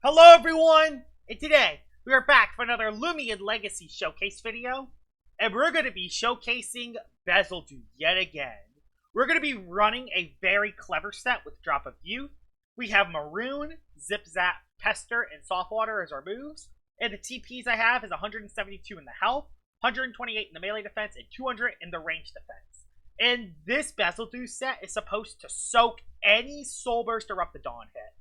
Hello everyone! And today, we are back for another Loomian Legacy Showcase video. And we're going to be showcasing Bezeldew yet again. We're going to be running a very clever set with Drop of Youth. We have Maroon, Zip Zap, Pester, and Softwater as our moves. And the TPs I have is 172 in the health, 128 in the melee defense, and 200 in the range defense. And this Bezeldew set is supposed to soak any Soul Burst Eruptidon hit.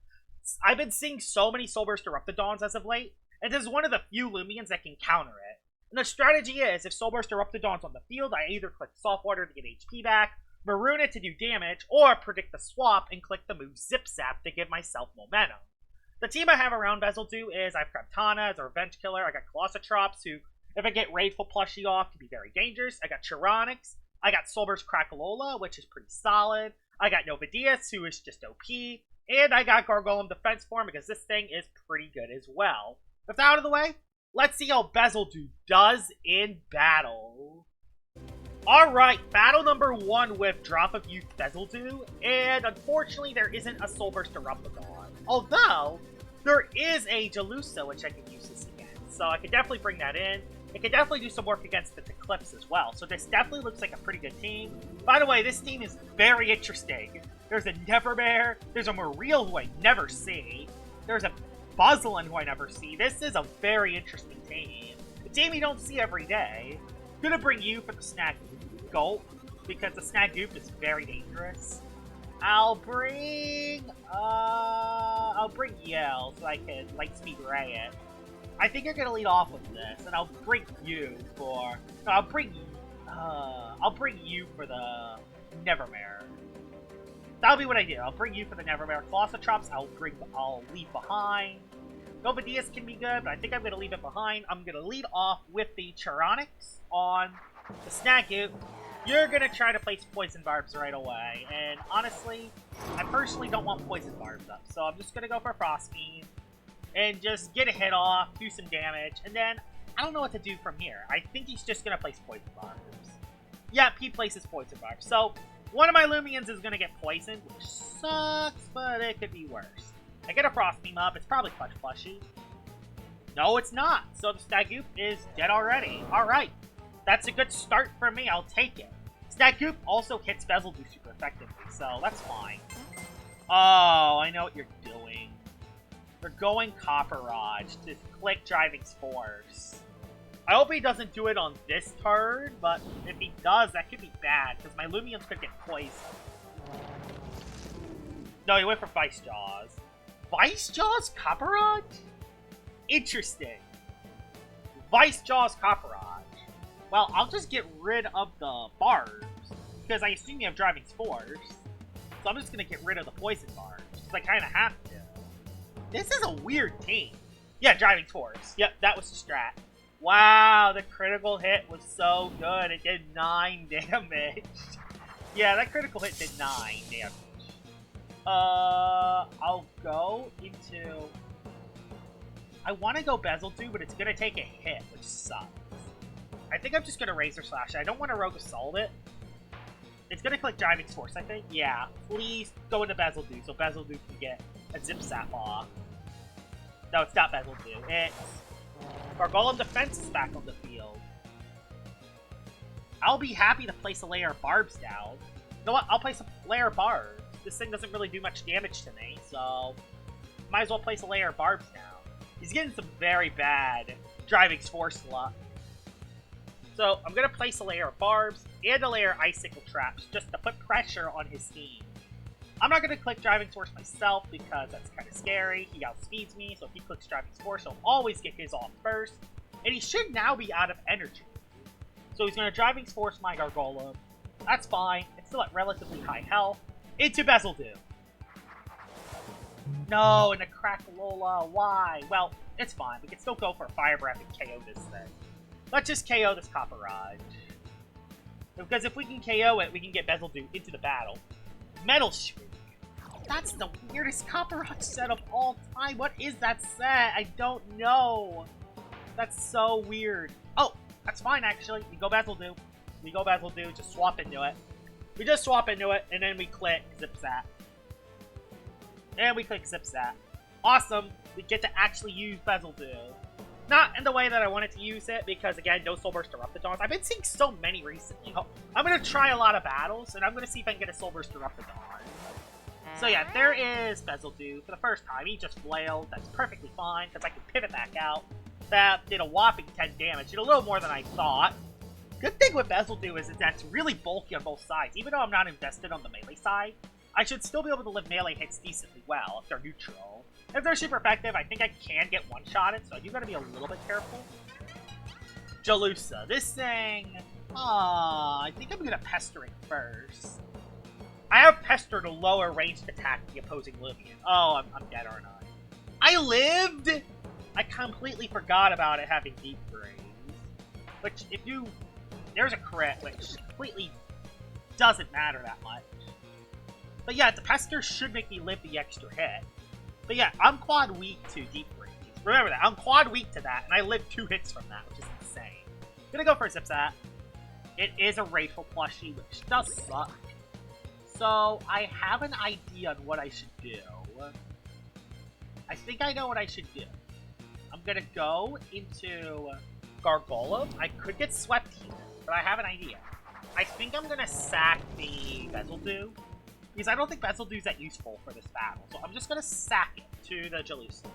I've been seeing so many Soul Burst Eruptidons as of late, and this is one of the few Loomians that can counter it. And the strategy is, if Soul Burst Eruptidon's on the field, I either click Softwater to get HP back, Maroon it to do damage, or predict the swap and click the move Zip Zap to give myself momentum. The team I have around Bezeldew is, I've Kraptana as a Revenge Killer, I got Colossotrops, who, if I get Raidful Plushie off, can be very dangerous, I got Chironix, I got Soul Burst Crackalola, which is pretty solid, I got Novadius, who is just OP, and I got Gargolem Defense Form because this thing is pretty good as well. With that out of the way, let's see how Bezeldew does in battle. Alright, battle number 1 with Drop of Youth Bezeldew, and unfortunately there isn't a Soul Burst Eruptidon. Although, there is a Jalusa which I can use this against, so I can definitely bring that in. It can definitely do some work against the Eclipse as well, so this definitely looks like a pretty good team. By the way, this team is very interesting. There's a Nevermare, there's a Muriel who I never see, there's a Buzzlin who I never see. This is a very interesting team. A team you don't see every day. Gonna bring you for the Snag Gulp, because the Snag Goop is very dangerous. I'll bring Yell so I can Lightspeed Ray it. I think you're gonna lead off with this, and I'll bring you for I'll bring you for the Nevermare. That'll be what I do. I'll bring you for the Nevermare. Colossotrops, I'll leave behind. Novadius can be good, but I think I'm going to leave it behind. I'm going to lead off with the Chironix on the Snaggoop. You're going to try to place Poison Barbs right away. And honestly, I personally don't want Poison Barbs up. So I'm just going to go for Frostbeam and just get a hit off, do some damage, and then I don't know what to do from here. I think he's just going to place Poison Barbs. Yep, he places Poison Barbs. So one of my Loomians is going to get poisoned, which sucks, but it could be worse. I get a Frost Beam up, it's probably Clutch Plushie. No, it's not. So the Snaggoop is dead already. Alright, that's a good start for me, I'll take it. Snaggoop also hits Bezeldew super effectively, so that's fine. Oh, I know what you're doing. You're going Copper Raj to click Driving Force. I hope he doesn't do it on this turn, but if he does, that could be bad, because my Loomians could get poisoned. No, he went for Vice Jaws. Vice Jaws Copperage? Interesting. Vice Jaws Copperage. Well, I'll just get rid of the barbs, because I assume you have Driving Force. So I'm just going to get rid of the Poison Barbs, because I kind of have to. This is a weird team. Yeah, Driving Force. Yep, that was the strat. Wow, the critical hit was so good. It did 9 damage. Yeah, that critical hit did 9 damage. I'll go into... I want to go Bezeldew, but it's going to take a hit, which sucks. I think I'm just going to Razor Slash. I don't want to Rogue Assault it. It's going to click Driving Force, I think. Yeah, please go into Bezeldew, so Bezeldew can get a Zip Zap off. No, it's not Bezeldew. It's... Gargolem Defense is back on the field. I'll be happy to place a layer of Barbs down. You know what? I'll place a layer of Barbs. This thing doesn't really do much damage to me, so might as well place a layer of Barbs down. He's getting some very bad Driving Force luck. So I'm going to place a layer of Barbs and a layer of Icicle Traps just to put pressure on his team. I'm not going to click Driving Force myself because that's kind of scary. He outspeeds me, so if he clicks Driving Force, he'll always get his off first. And he should now be out of energy. So he's going to Driving Force my Gargolem. That's fine. It's still at relatively high health. Into Bezeldew. No, and a Crackalola. Why? Well, it's fine. We can still go for a Fire Breath and KO this thing. Let's just KO this Copperage. Because if we can KO it, we can get Bezeldew into the battle. Metal Shriek. That's the weirdest Copperage set of all time. What is that set? I don't know. That's so weird. Oh, that's fine, actually. We go Bezeldew. Just swap into it. We just swap into it, and then we click Zip Zap. And we click Zip Zap. awesome, we get to actually use Bezeldew. Not in the way that I wanted to use it, because again, no Soul Burst Eruptidons. I've been seeing so many recently. Oh, I'm going to try a lot of battles, and I'm going to see if I can get a Soul Burst Eruptidon. So yeah, there is Bezeldew for the first time. He just flailed. That's perfectly fine, because I can pivot back out. That did a whopping 10 damage. Did a little more than I thought. Good thing with Bezeldew is that it's really bulky on both sides. Even though I'm not invested on the melee side, I should still be able to live melee hits decently well if they're neutral. If they're super effective, I think I can get one-shotted, so I do gotta be a little bit careful. Jalusa. This thing... I think I'm gonna Pester it first. I have Pester to lower ranged attack the opposing Loomian. Oh, I'm dead, aren't I? I lived! I completely forgot about it having deep brains. Which, if you... There's a crit, which completely doesn't matter that much. But yeah, the Pester should make me live the extra hit. But yeah, I'm quad weak to deep brains. Remember that, I'm quad weak to that, and I lived 2 hits from that, which is insane. Gonna go for a Zipzap. It is a Rageful plushie, which does suck. So, I have an idea on what I should do. I think I know what I should do. I'm gonna go into Gargolem. I could get swept here, but I have an idea. I think I'm gonna sack the Bezeldew, because I don't think Bezeldew's that useful for this battle. So I'm just gonna sack it to the Jalusa.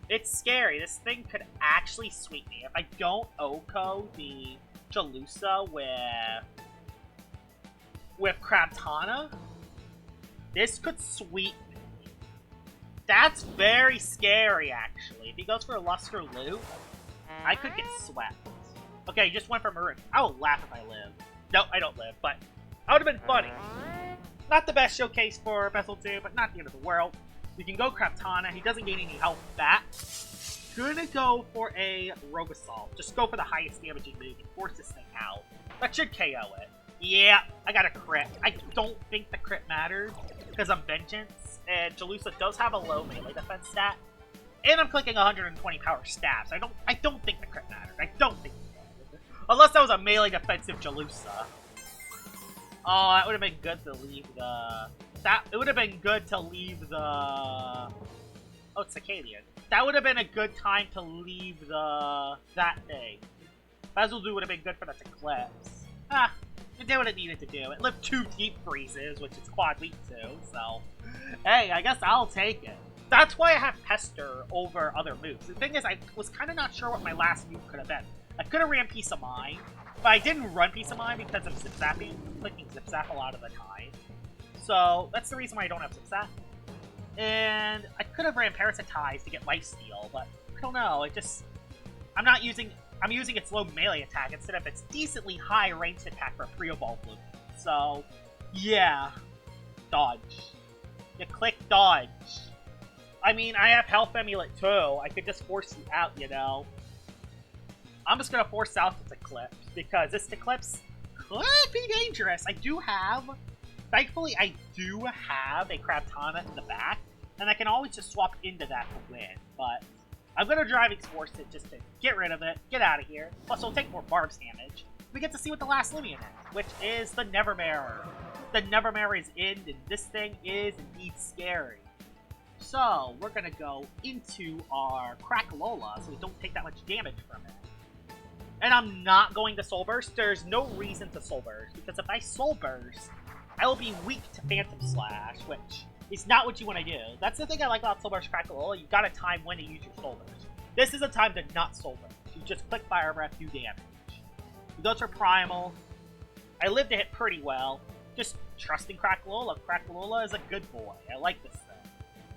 It's scary. This thing could actually sweep me. If I don't Oko the Jalusa with Krabtana, this could sweep me. That's very scary, actually. If he goes for a Luster Loop, I could get swept. Okay, he just went for Maroon. I will laugh if I live. No, I don't live, but that would have been funny. Not the best showcase for Bezeldew, but not the end of the world. We can go Krabtana. He doesn't gain any health back. Gonna go for a Rogue Assault. Just go for the highest damaging move and force this thing out. That should KO it. Yeah, I got a crit. I don't think the crit matters because I'm Vengeance, and Jalusa does have a low melee defense stat. And I'm clicking 120 power stabs. I don't think the crit mattered. I don't think it did. Unless that was a melee defensive Jalusa. Oh, that would have been good to leave the... It would have been good to leave the... Oh, it's Cicadian. That would have been a good time to leave that thing. Bezeldew would have been good for the Eclipse. Ah, it did what it needed to do. It lived 2 deep freezes, which it's quad weak to, so... Hey, I guess I'll take it. That's why I have Pester over other moves. The thing is, I was kind of not sure what my last move could have been. I could have ran Peace of Mind, but I didn't run Peace of Mind because of Zip-Zapping, clicking Zip-Zap a lot of the time. So, that's the reason why I don't have Zip-Zap. And I could have ran Parasitize to get Lifesteal, but I don't know, I'm using its low melee attack instead of its decently high ranged attack for a pre-evolved Loomian. So, yeah. Dodge. You click dodge. I mean, I have Health Amulet too. I could just force you out, you know. I'm just gonna force out this Eclipse, because this Eclipse could be dangerous. Thankfully, I do have a Krabtana in the back, and I can always just swap into that to win, but I'm gonna Driving Force it just to get rid of it, get out of here. Plus, it'll take more Barb's damage. We get to see what the last Loomian is, which is the Nevermare. The Nevermare is in, and this thing is indeed scary. So, we're gonna go into our Crackalola so we don't take that much damage from it. And I'm not going to Soul Burst. There's no reason to Soul Burst, because if I Soul Burst, I will be weak to Phantom Slash, which is not what you want to do. That's the thing I like about Soul Burst Crackalola. You gotta time when to use your Soul Burst. This is a time to not Soul Burst. You just click Fire Breath, do damage. You go for Primal. I live to hit pretty well. Just trusting Crackalola. Crackalola is a good boy. I like this thing.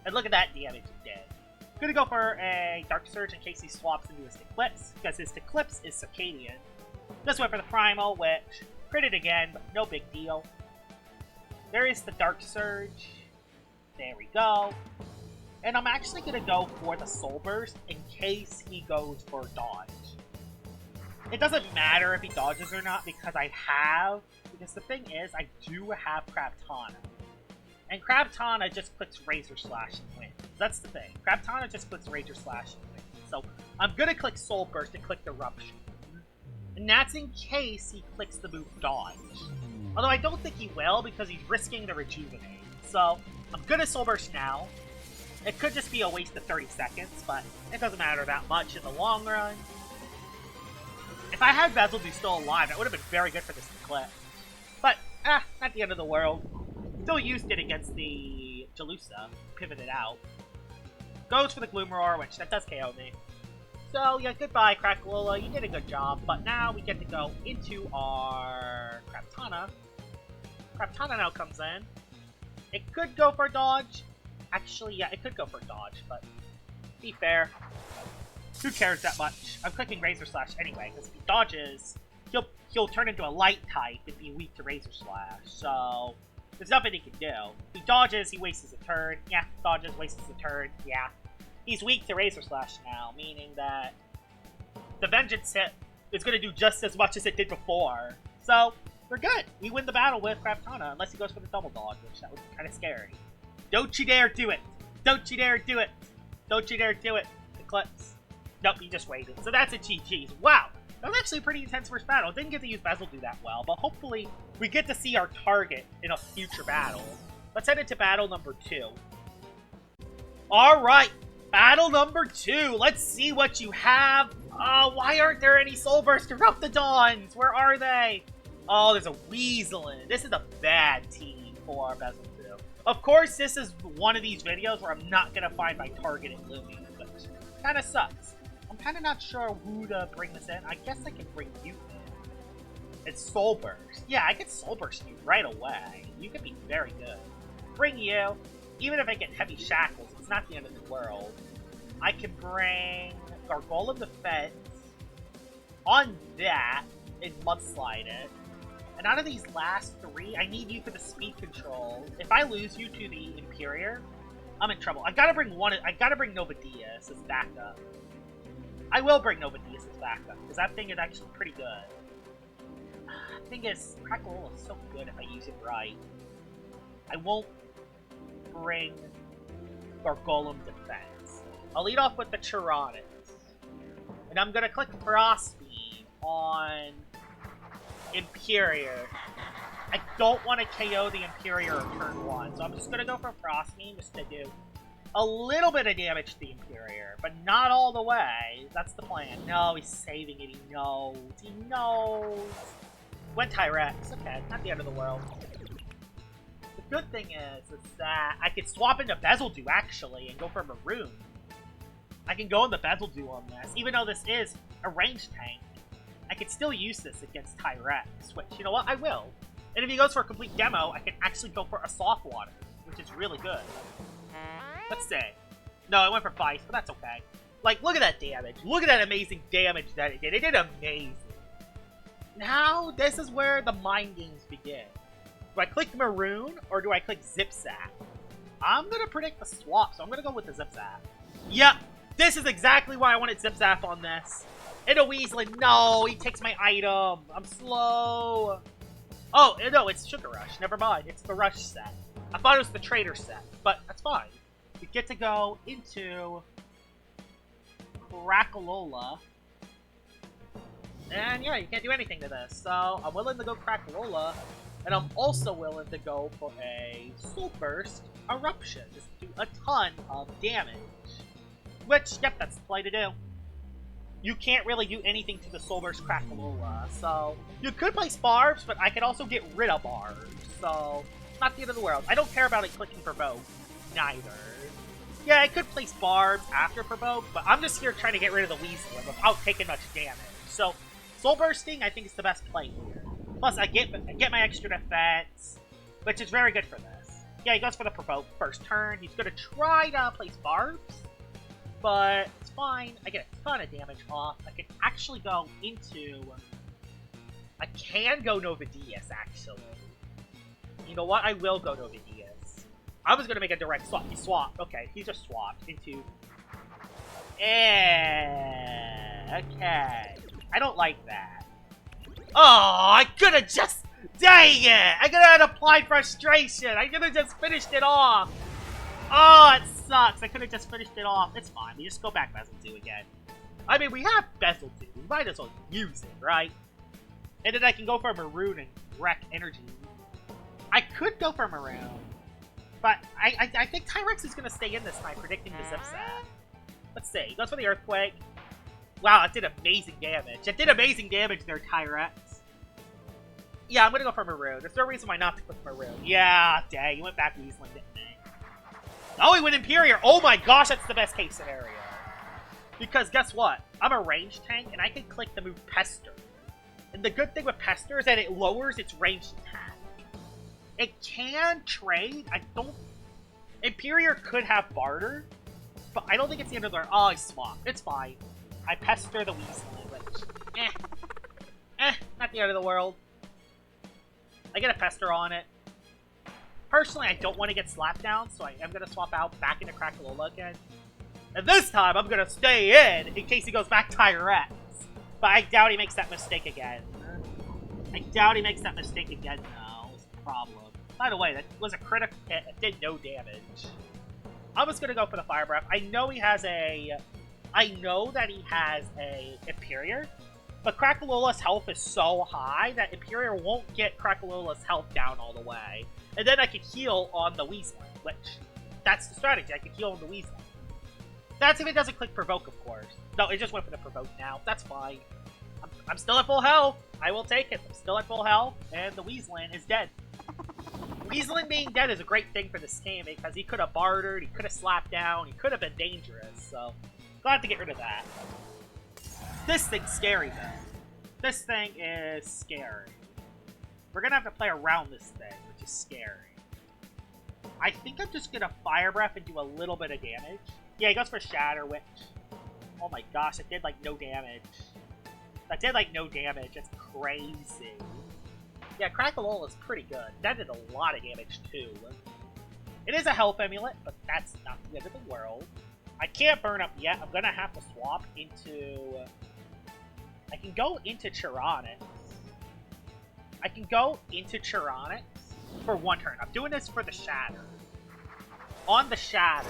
And look at that damage it did. I'm gonna go for a Dark Surge in case he swaps into his Eclipse, because his Eclipse is Cicadian. Just went for the Primal, which critted again, but no big deal. There is the Dark Surge. There we go. And I'm actually gonna go for the Soul Burst in case he goes for Dodge. It doesn't matter if he dodges or not, because the thing is, I do have Krabtana. And Krabtana just clicks Razor Slash and wins. That's the thing. Krabtana just clicks Razor Slash and wins. So, I'm gonna click Soul Burst and click Eruption. And that's in case he clicks the move Dodge. Although I don't think he will, because he's risking the Rejuvenate. So, I'm gonna Soul Burst now. It could just be a waste of 30 seconds, but it doesn't matter that much in the long run. If I had Bezeldew still alive, that would have been very good for this clip. But, not the end of the world. Still used it against the Jalusa, pivoted out. Goes for the Gloom Roar, which that does KO me. So, yeah, goodbye, Crackalola. You did a good job. But now we get to go into our Craptana. Craptana now comes in. It could go for a dodge. Actually, yeah, it could go for a dodge, but be fair. Who cares that much? I'm clicking Razor Slash anyway, because if he dodges, he'll turn into a light type and be weak to Razor Slash. So there's nothing he can do. If he dodges, he wastes a turn. Yeah, dodges, wastes a turn. Yeah. He's weak to Razor Slash now, meaning that the Vengeance hit is going to do just as much as it did before. So we're good. We win the battle with Craptana, unless he goes for the double dodge, which that would be kind of scary. Don't you dare do it! Don't you dare do it! Don't you dare do it! Eclipse. Nope, he just waited. So that's a GG's. Wow! That was actually a pretty intense first battle. Didn't get to use Bezeldew that well, but hopefully we get to see our target in a future battle. Let's head into battle number 2. Alright! Battle number 2! Let's see what you have! Why aren't there any Soul Burst Eruptidons? Where are they? Oh, there's a Weaselin. This is a bad team for Bezeldew. Of course, this is one of these videos where I'm not going to find my target in Loomian, which kind of sucks. I'm kind of not sure who to bring this in. I guess I can bring you in. It's Soul Burst. Yeah, I can Soul Burst you right away. You could be very good. Bring you. Even if I get Heavy Shackles, it's not the end of the world. I can bring Gargoyle Defense on that and Mudslide it. And out of these last 3, I need you for the speed control. If I lose you to the Imperior, I'm in trouble. I gotta bring Novadius as backup. I will bring Novadius as backup, because that thing is actually pretty good. The thing is, Crackalola is so good if I use it right. I won't bring Gargolem Defense. I'll lead off with the Tyranids. And I'm gonna click Frost Beam on Imperior. I don't want to KO the Imperior on turn 1, so I'm just going to go for Frost Beam just to do a little bit of damage to the Imperior, but not all the way. That's the plan. No, he's saving it. He knows. He knows. Went Tyrex. Okay, not the end of the world. The good thing is that I can swap into Bezeldew, actually, and go for Maroon. I can go in the Bezeldew on this, even though this is a ranged tank. I can still use this against Tyrex, which, you know what, I will. And if he goes for a complete demo, I can actually go for a Soft Water, which is really good. Let's see. No, I went for Vice, but that's okay. Like, look at that damage. Look at that amazing damage that it did. It did amazing. Now, this is where the mind games begin. Do I click Maroon, or do I click Zip Zap? I'm going to predict the swap, so I'm going to go with the Zip Zap. Yep, this is exactly why I wanted Zip Zap on this. And a Weaselin. No, he takes my item. I'm slow. Oh, no, it's Sugar Rush. Never mind. It's the Rush set. I thought it was the Trader set, but that's fine. We get to go into Crackalola. And yeah, you can't do anything to this. So I'm willing to go Crackalola. And I'm also willing to go for a Soul Burst Eruption. Just do a ton of damage. Which, yep, that's the play to do. You can't really do anything to the Soul Burst Crackalola, so you could place Barbs, but I could also get rid of Barbs, so not the end of the world. I don't care about it clicking Provoke, neither. Yeah, I could place Barbs after Provoke, but I'm just here trying to get rid of the Weaselin without taking much damage. So Soul Bursting, I think, is the best play here. Plus, I get my extra defense, which is very good for this. Yeah, he goes for the Provoke first turn. He's going to try to place Barbs, but it's fine. I get a ton of damage off. I can actually go into... I can go Novadius, actually. You know what? I will go Novadius. I was going to make a direct swap. He swapped. Okay, he just swapped into... okay. I don't like that. Oh, I could have just... Dang it! I could have applied frustration. I could have just finished it off. Oh, it sucks. I could have just finished it off. It's fine. We just go back Bezeldew again. I mean, we have Bezeldew. We might as well use it, right? And then I can go for Maroon and wreck energy. I could go for Maroon. But I think Tyrex is going to stay in this time, predicting the Zip-Zap. Let's see. He goes for the Earthquake. Wow, it did amazing damage. It did amazing damage there, Tyrex. Yeah, I'm going to go for Maroon. There's no reason why not to click Maroon. Yeah, dang. He went back Weaseling, didn't he? Oh, he went Imperior. Oh my gosh, that's the best case scenario. Because guess what? I'm a range tank, and I can click the move Pester. And the good thing with Pester is that it lowers its ranged attack. It can trade. I don't... Imperior could have Barter, but I don't think it's the end of the... Oh, I swapped. It's fine. I Pester the Weaseling, which... not the end of the world. I get a Pester on it. Personally, I don't want to get slapped down, so I am going to swap out back into Crackalola again. And this time, I'm going to stay in case he goes back Tyrex. But I doubt he makes that mistake again. I doubt he makes that mistake again, though. It's a problem. By the way, that was a critical hit. It did no damage. I'm just going to go for the Fire Breath. I know he has a... I know that he has a Imperior, but Crackalola's health is so high that Imperior won't get Crackalola's health down all the way. And then I can heal on the Weaseling, which... That's the strategy. I can heal on the Weaseling. That's if it doesn't click Provoke, of course. No, it just went for the Provoke now. That's fine. I'm still at full health. I will take it. I'm still at full health, and the Weaseling is dead. Weaseling being dead is a great thing for this game because he could have bartered, he could have slapped down, he could have been dangerous, so glad to get rid of that. This thing's scary, though. This thing is scary. We're gonna have to play around this thing, which is scary. I think I'm just gonna Fire Breath and do a little bit of damage. Yeah, he goes for Shatter, which... Oh my gosh, it did, like, no damage. That did, like, no damage. It's crazy. Yeah, Crackalola is pretty good. That did a lot of damage, too. It is a health amulet, but that's not the end of the world. I can't burn up yet. I'm gonna have to swap into... I can go into Chironix. I can go into Chironix for one turn. I'm doing this for the Shatter. On the Shatter.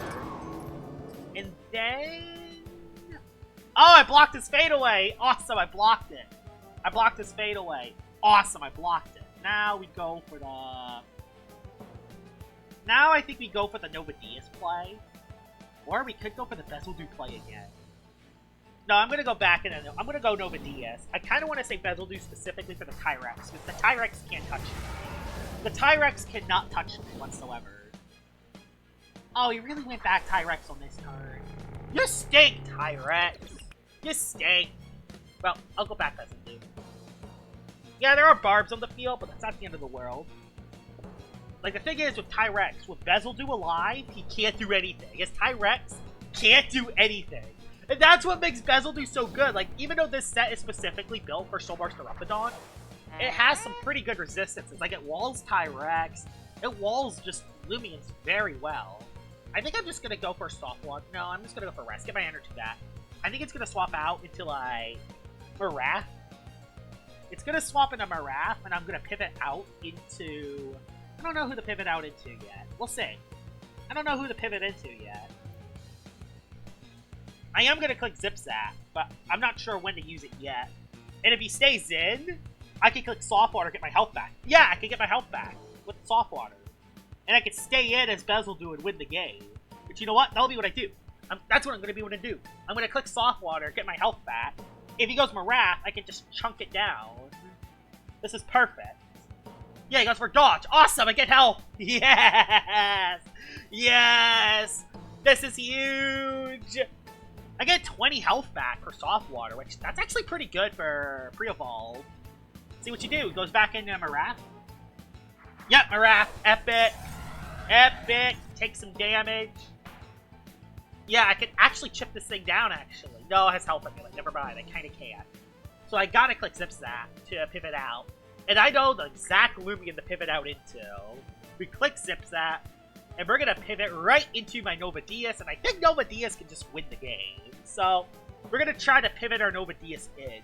And then... Oh, I blocked his Fade Away! Awesome, I blocked it. I blocked his Fade Away. Awesome, I blocked it. Now we go for the... Now I think we go for the Nova Diaz play. Or we could go for the Bezeldew play again. No, I'm going to go back and I'm going to go Nova Diaz. I kind of want to say Bezeldew specifically for the Tyrex, because the Tyrex can't touch me. The Tyrex cannot touch me whatsoever. Oh, he really went back Tyrex on this turn. You stink, Tyrex. You stink. Well, I'll go back Bezeldew. Yeah, there are barbs on the field, but that's not the end of the world. Like, the thing is, with Tyrex, with Bezeldew alive, he can't do anything. His Tyrex can't do anything. And that's what makes Bezeldew so good. Like, even though this set is specifically built for Soulburst Eruptidon, it has some pretty good resistances. Like, it walls Tyrex. It walls just Loomians very well. I think I'm just going to go for a soft one. No, I'm just going to go for Rest. Get my energy back. I think it's going to swap out until Marath. It's going to swap into Marath, and I'm going to pivot out into... I don't know who to pivot out into yet. We'll see. I don't know who to pivot into yet. I am going to click Zip-Zap, but I'm not sure when to use it yet. And if he stays in, I can click Soft Water to get my health back. Yeah, I can get my health back with Soft Water. And I can stay in as Bezeldew and win the game. But you know what? That'll be what I do. That's what I'm going to be able to do. I'm going to click Soft Water, get my health back. If he goes Marath, I can just chunk it down. This is perfect. Yeah, he goes for Dodge. Awesome, I get health. Yes! Yes! This is huge! I get 20 health back for Soft Water, which that's actually pretty good for pre-evolve. See what you do. Goes back into Marath. Yep, Marath. Epic. Epic. Take some damage. Yeah, I can actually chip this thing down, actually. No, it has health amulet. Never mind, I kind of can't. So I gotta click Zip-Zap to pivot out. And I know the exact Loomian to pivot out into. We click Zip-Zap, and we're gonna pivot right into my Nova Diaz, and I think Nova Diaz can just win the game. So, we're gonna try to pivot our Nova Diaz in.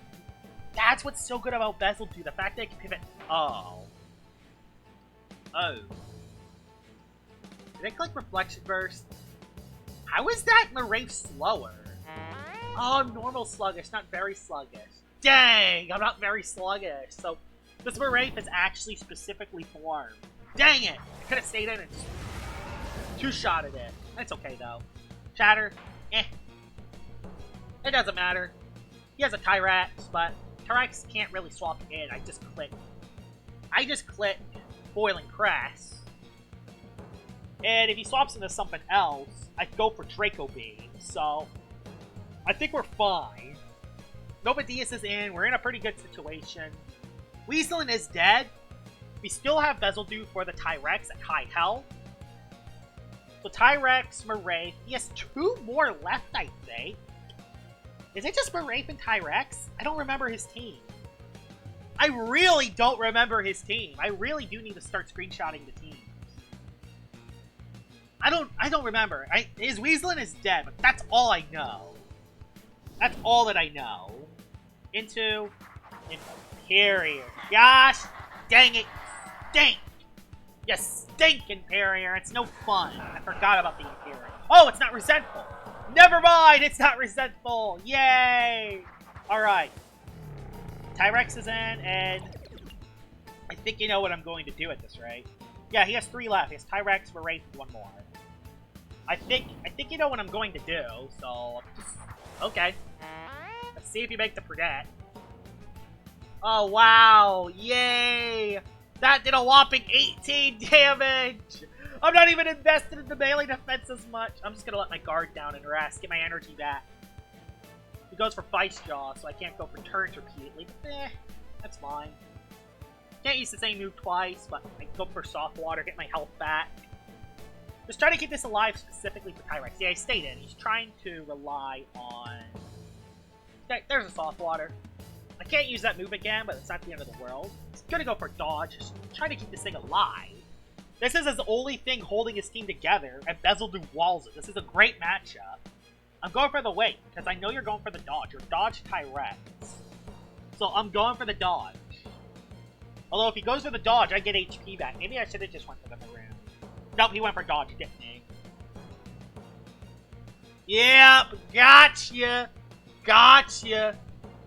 That's what's so good about Bezeldew, the fact that I can pivot... Oh. Oh. Did I click Reflection Burst? How is that Marafe slower? Oh, I'm normal sluggish, not very sluggish. Dang, I'm not very sluggish. So, this Marafe is actually specifically formed. Dang it! I could have stayed in and... Two-shotted it. That's okay, though. Shatter, eh. It doesn't matter. He has a Tyrex, but Tyrex can't really swap in. I just click Boiling Crest. And if he swaps into something else, I go for Draco Beam. So, I think we're fine. Nobodius is in. We're in a pretty good situation. Weaselin is dead. We still have Bezeldew for the Tyrex at high health. So Tyrex, Marafe. He has 2 more left, I think. Is it just Marafe and Tyrex? I don't remember his team. I really don't remember his team. I really do need to start screenshotting the teams. I don't remember. His Weaselin is dead, but that's all I know. That's all that I know. Into Imperior. Gosh, dang it. Stink. You stink, Imperior. It's no fun. I forgot about the Imperior. Oh, it's not resentful. Never mind, it's not resentful. Yay. Alright. Tyrex is in, and I think you know what I'm going to do at this, right? Yeah, he has 3 left. He has Tyrex, Marafe, and 1 more. I think you know what I'm going to do, so just, okay. Let's see if you make the Purdet. Oh, wow. Yay. That did a whopping 18 damage. I'm not even invested in the melee defense as much. I'm just going to let my guard down and rest. Get my energy back. He goes for Vice Jaw, so I can't go for turns repeatedly. But that's fine. Can't use the same move twice, but I can go for Soft Water, get my health back. Just trying to keep this alive specifically for Tyrex. Yeah, I stayed in. He's trying to rely on... There's a Soft Water. I can't use that move again, but it's not the end of the world. He's gonna go for Dodge. Just trying to keep this thing alive. This is his only thing holding his team together, and Bezeldew walls it. This is a great matchup. I'm going for the wait, because I know you're going for the dodge. You're dodge Tyrex. So I'm going for the dodge. Although if he goes for the dodge, I get HP back. Maybe I should have just went for the Maroon. Nope, he went for dodge, didn't he? Yep, gotcha! Gotcha!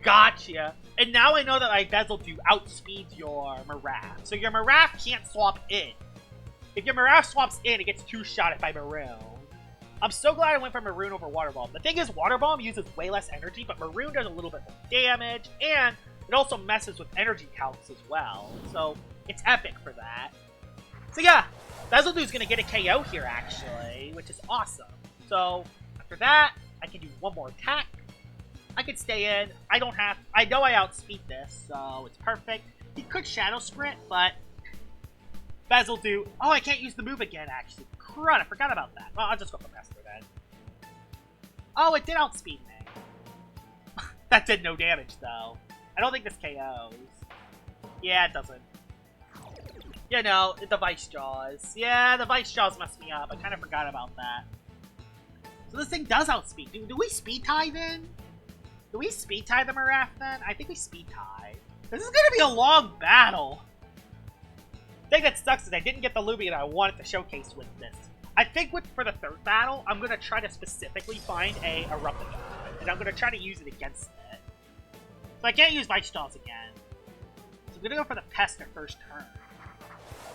Gotcha! And now I know that my Bezeldew outspeeds your Marafe. So your Marafe can't swap in. If your Marafe swaps in, it gets 2-shotted by Maroon. I'm so glad I went for Maroon over Water Bomb. The thing is, Water Bomb uses way less energy, but Maroon does a little bit more damage, and it also messes with energy counts as well. So, it's epic for that. So yeah, Bezeldew's gonna get a KO here, actually, which is awesome. So, after that, I can do 1 more attack. I can stay in. I know I outspeed this, so it's perfect. He could Shadow Sprint, but Bezeldew... Oh, I can't use the move again, actually. Crud, I forgot about that. Well, I'll just go for Master then. Oh, it did outspeed me. That did no damage, though. I don't think this KOs. Yeah, it doesn't. You know, the Vice Jaws. Yeah, the Vice Jaws messed me up. I kind of forgot about that. So this thing does outspeed. Do we speed tie then? Do we speed tie the Marafe then? I think we speed tie. This is gonna be a long battle. The thing that sucks is I didn't get the Loomian I wanted to showcase with this. I think for the 3rd battle, I'm gonna try to specifically find a Eruptidon, and I'm gonna try to use it against it. So I can't use Vice Jaws again. So I'm gonna go for the Pest at first turn.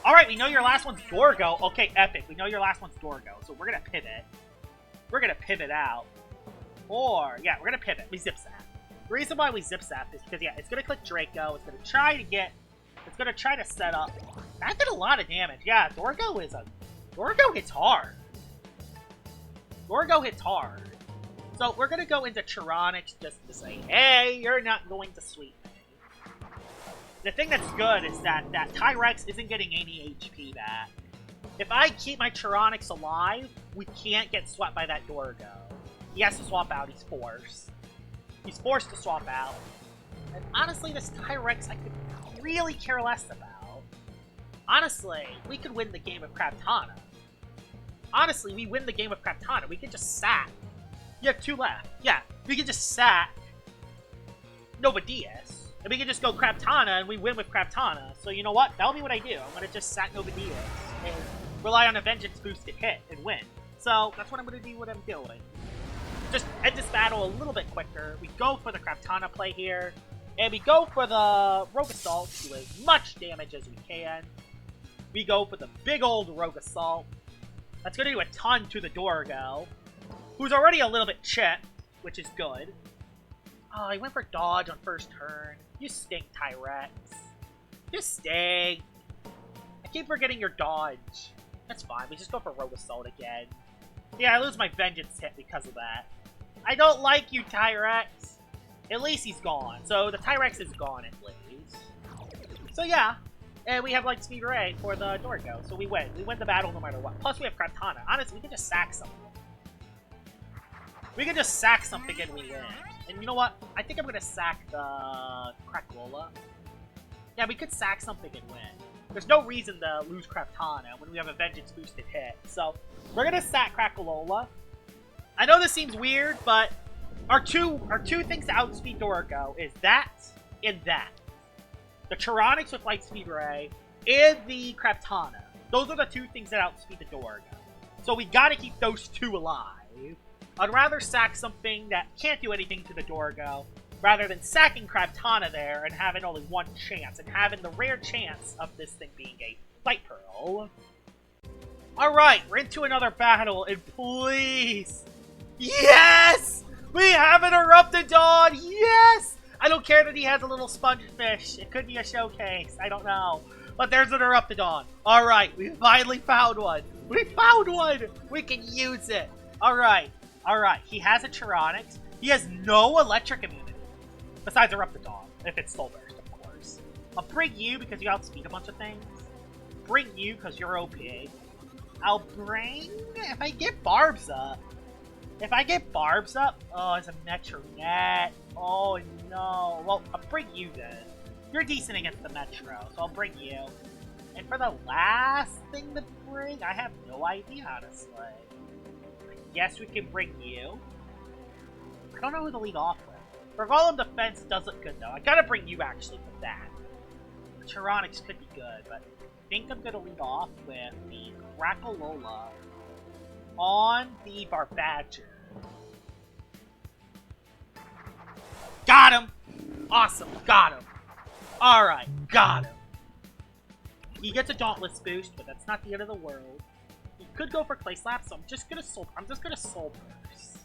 Alright, we know your last one's Dorgo. Okay, epic. We know your last one's Dorgo, so we're gonna pivot. We're gonna pivot out. Or, yeah, we're gonna pivot. We zip zap. The reason why we zip zap is because, yeah, it's gonna click Draco. It's gonna try to set up. That did a lot of damage. Yeah, Dorgo hits hard. Dorgo hits hard. So we're gonna go into Chironix just to say, hey, you're not going to sweep me. The thing that's good is that Tyrex isn't getting any HP back. If I keep my Chironix alive, we can't get swept by that Dorgo. He has to swap out. He's forced. He's forced to swap out. And honestly, this Tyrex I could really care less about. Honestly, we could win the game with Crabtana. Honestly, we win the game with Crabtana. We could just sack. You have 2 left. Yeah, we could just sack Novadius. And we can just go Crabtana and we win with Crabtana. So you know what? That'll be what I do. I'm going to just sack Novadius and rely on a Vengeance boosted hit and win. So that's what I'm going to do, what I'm doing. Just end this battle a little bit quicker. We go for the Crabtana play here. And we go for the Rogue Assault to do as much damage as we can. We go for the big old Rogue Assault. That's going to do a ton to the Dorgo, who's already a little bit chipped, which is good. Oh, he went for dodge on first turn. You stink, Tyrex. You stink. I keep forgetting your dodge. That's fine. We just go for Rogue Assault again. Yeah, I lose my Vengeance hit because of that. I don't like you, Tyrex. At least he's gone. So the Tyrex is gone at least. So yeah. And we have Light Speed Ray for the Dorgo. So we win. We win the battle no matter what. Plus we have Kraptana. Honestly, we can just sack something. We can just sack something and we win. And you know what? I think I'm going to sack the Crackola. Yeah, we could sack something and win. There's no reason to lose Kraptana when we have a Vengeance boosted hit. So we're going to sack Crackola. I know this seems weird, but our two things to outspeed Dorgo is that and that. The Tyrannics with Light Speed Ray and the Kraptana. Those are the two things that outspeed the Dorgo. So we gotta keep those two alive. I'd rather sack something that can't do anything to the Dorgo rather than sacking Kraptana there and having only one chance and having the rare chance of this thing being a Light Pearl. Alright, we're into another battle, and please... Yes! We have an Eruptidon! Yes! I don't care that he has a little sponge fish. It could be a showcase. I don't know. But there's an Eruptidon. Alright, we finally found one. We found one! We can use it. Alright. Alright. He has a Tyrannics. He has no electric immunity. Besides Eruptidon. If it's Soul Burst, of course. I'll bring you because you outspeed a bunch of things. Bring you because you're OP. I'll bring... If I get Barbs up. If I get Barbs up... Oh, it's a Metronet. Oh, no. Well, I'll bring you then. You're decent against the Metro, so I'll bring you. And for the last thing to bring, I have no idea, honestly. Yes, we can bring you. I don't know who to lead off with. For Golem Defense, it does look good, though. I gotta bring you, actually, for that. The Tyrannics could be good, but I think I'm gonna lead off with the Cracolola on the Barbadger. Got him! Awesome, got him. Alright, got him. He gets a Dauntless boost, but that's not the end of the world. He could go for Clay Slap, so I'm just gonna Soul Burst.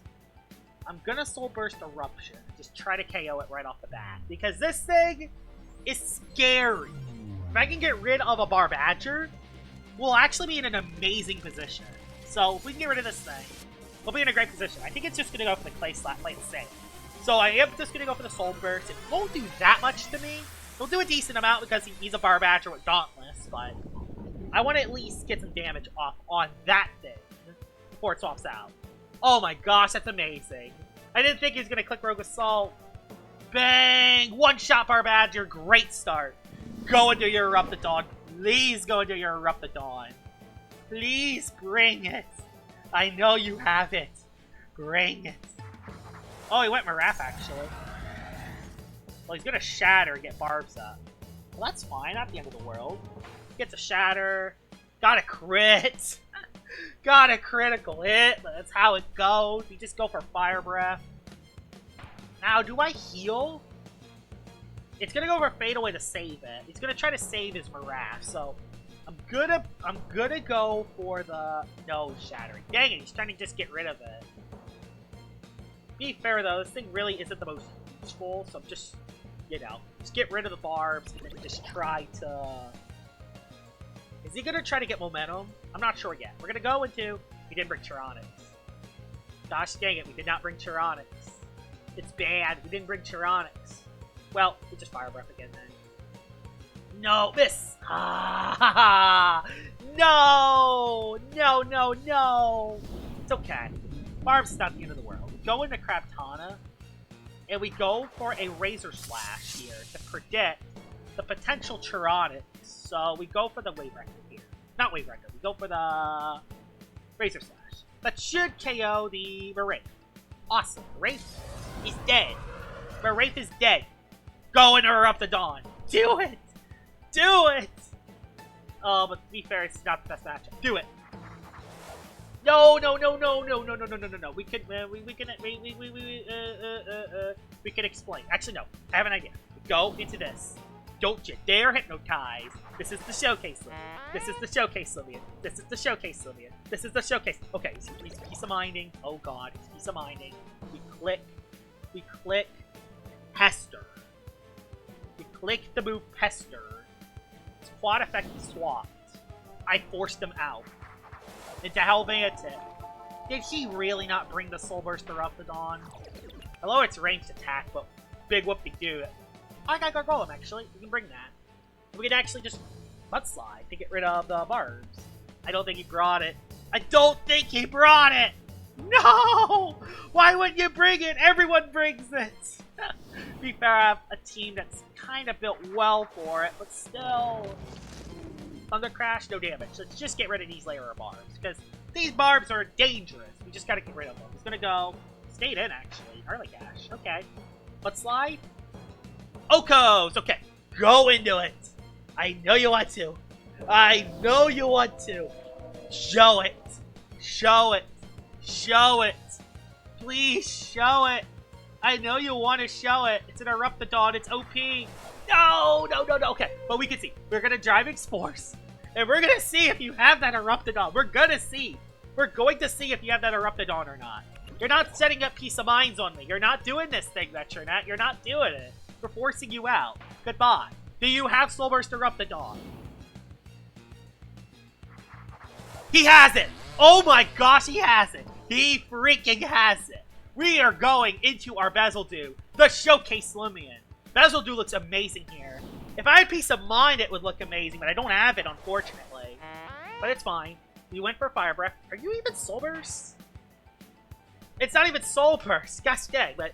I'm gonna Soul Burst Eruption. Just try to KO it right off the bat. Because this thing is scary. If I can get rid of a Barbadger, we'll actually be in an amazing position. So if we can get rid of this thing, we'll be in a great position. I think it's just gonna go for the Clay Slap, play it safe. So I am just gonna go for the Soul Burst. It won't do that much to me. It'll do a decent amount because he's a Barbadger with Dauntless, but I want to at least get some damage off on that thing before it swaps out. Oh my gosh, that's amazing. I didn't think he was going to click Rogue Assault. Bang! One-shot Barbadger, great start. Go into your Eruptidon. Please go into your Eruptidon. Please bring it. I know you have it. Bring it. Oh, he went Maraf, actually. Well, he's gonna Shatter and get Barbs up. Well, that's fine. Not the end of the world. Gets a Shatter. Got a crit. Got a critical hit. That's how it goes. We just go for Fire Breath. Now, do I heal? It's gonna go for Fade Away to save it. He's gonna try to save his Maraf, so I'm gonna go for the no shattering. Dang it, he's trying to just get rid of it. Be fair though, this thing really isn't the most useful, so I'm just, you know, just get rid of the Barbs and then just try to... Is he gonna try to get momentum? I'm not sure yet. We're gonna go into... We didn't bring Tyrannics. Gosh dang it, we did not bring Tyrannics. It's bad, we didn't bring Tyrannics. Well, we just Fire Breath again then. No, miss! Ah, no! No, no, no! It's okay. Barb's is not the end of the world. We go into Kraptana, and we go for a Razor Slash here to predict the potential Tyrannics. So we go for the Wave Record here. Not Wave Record, we go for the Razor Slash. That should KO the Wraith. Awesome. Wraith is dead. Wraith is dead. Go and Interrupt the Dawn. Do it! Do it! Oh, but to be fair, it's not the best matchup. Do it! No, no, no, no, no, no, no, no, no, no, no. We can explain. Actually, no. I have an idea. We go into this. Don't you dare hypnotize. This is the showcase Loomian. This is the showcase Loomian. This is the showcase Loomian. This is the showcase. Okay, he's piece of minding. Oh god, he's piece of minding. We click Pester. We click the move Pester. His quad effect is swapped. I forced him out. Into Helvetic. Did he really not bring the Soul Burst Eruptidon? Hello, it's ranged attack, but big whoop-de-doo. I got Gargolem, actually. We can bring that. We can actually just Mudslide to get rid of the barbs. I don't think he brought it. I don't think he brought it! No! Why wouldn't you bring it? Everyone brings it! To be fair, I have a team that's kind of built well for it, but still... Thunder Crash, no damage. Let's just get rid of these layer of barbs, because these barbs are dangerous. We just gotta get rid of them. He's gonna go... Stayed in, actually. Early Gash. Okay. Mudslide? Okos! Okay. Go into it! I know you want to. I know you want to. Show it. Show it. Show it. Please show it. I know you want to show it. It's an Eruptidon. It's OP. No, no, no, no. Okay, but we can see. We're going to drive Spores. And we're going to see if you have that Eruptidon. We're going to see. We're going to see if you have that Eruptidon or not. You're not setting up Peace of Minds on me. You're not doing this thing, Metronet. You're not doing it. We're forcing you out. Goodbye. Do you have Soul Burst Eruptidon? He has it! Oh my gosh, he has it! He freaking has it! We are going into our Bezeldew, the Showcase Loomian. Bezeldew looks amazing here. If I had Peace of Mind, it would look amazing, but I don't have it, unfortunately. But it's fine. We went for Fire Breath. Are you even Soul Burst? It's not even Soul Burst. Gosh dang, but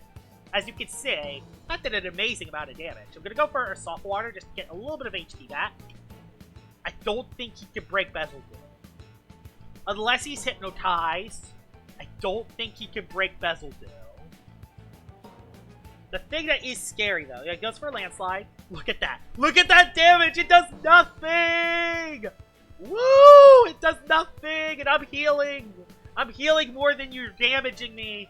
as you can see, not that an amazing amount of damage. I'm going to go for a Soft Water just to get a little bit of HP back. I don't think he can break Bezeldew. Unless he's hypnotized, I don't think he can break Bezeldew. The thing that is scary, though, it goes for a Landslide. Look at that. Look at that damage! It does nothing! Woo! It does nothing! And I'm healing! I'm healing more than you're damaging me.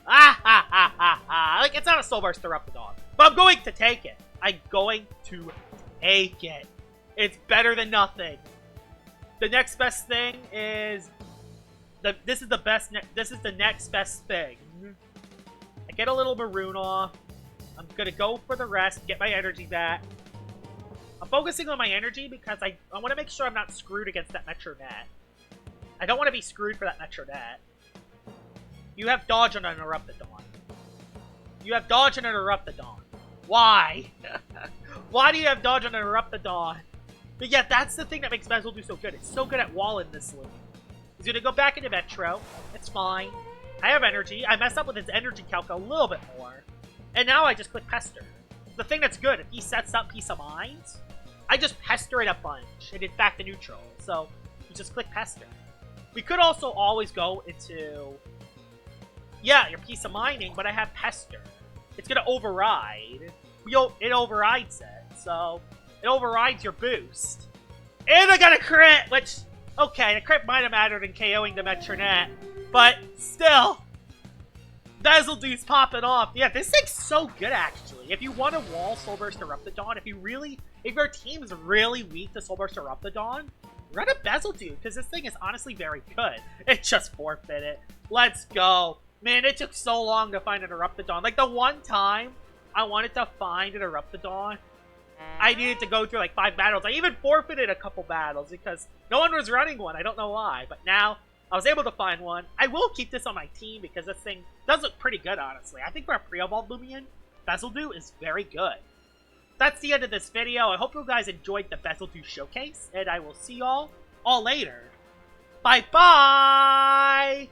Ah ha ha ha ha. Like, it's not a Soul Burst Eruptidon. But I'm going to take it. I'm going to take it. It's better than nothing. The next best thing is... This is the next best thing. I get a little Maroon off. I'm going to go for the rest, get my energy back. I'm focusing on my energy because I want to make sure I'm not screwed against that Metronet. I don't want to be screwed for that Metronet. You have dodge on an Eruptidon. You have dodge on an Eruptidon. Why? Why do you have dodge on an Eruptidon? But yeah, that's the thing that makes Bezeldew so good. It's so good at walling this Loomian. He's going to go back into Metro. It's fine. I have energy. I messed up with his energy calc a little bit more. And now I just click Pester. The thing that's good, if he sets up Peace of Mind, I just pester it a bunch. And it's back to neutral. So, you just click Pester. We could also always go into... Yeah, you're Peace of Minding, but I have Pester. It's going to override. It overrides it. So, it overrides your boost. And I got a crit, which... Okay, the crit might have mattered in KOing the Metronet. But, still... Bezeldew's popping off. Yeah, this thing's so good, actually. If you want to wall Soul Burst Eruptidon, if your team is really weak to Soul Burst Eruptidon, run a Bezeldew, because this thing is honestly very good. It just forfeited. Let's go. Man, it took so long to find an Eruptidon. Like, the one time I wanted to find an Eruptidon, I needed to go through, like, 5 battles. I even forfeited a couple battles, because no one was running one. I don't know why. But now, I was able to find one. I will keep this on my team, because this thing does look pretty good, honestly. I think for a pre-evolved Loomian, Bezeldew is very good. That's the end of this video. I hope you guys enjoyed the Bezeldew showcase, and I will see y'all all later. Bye-bye!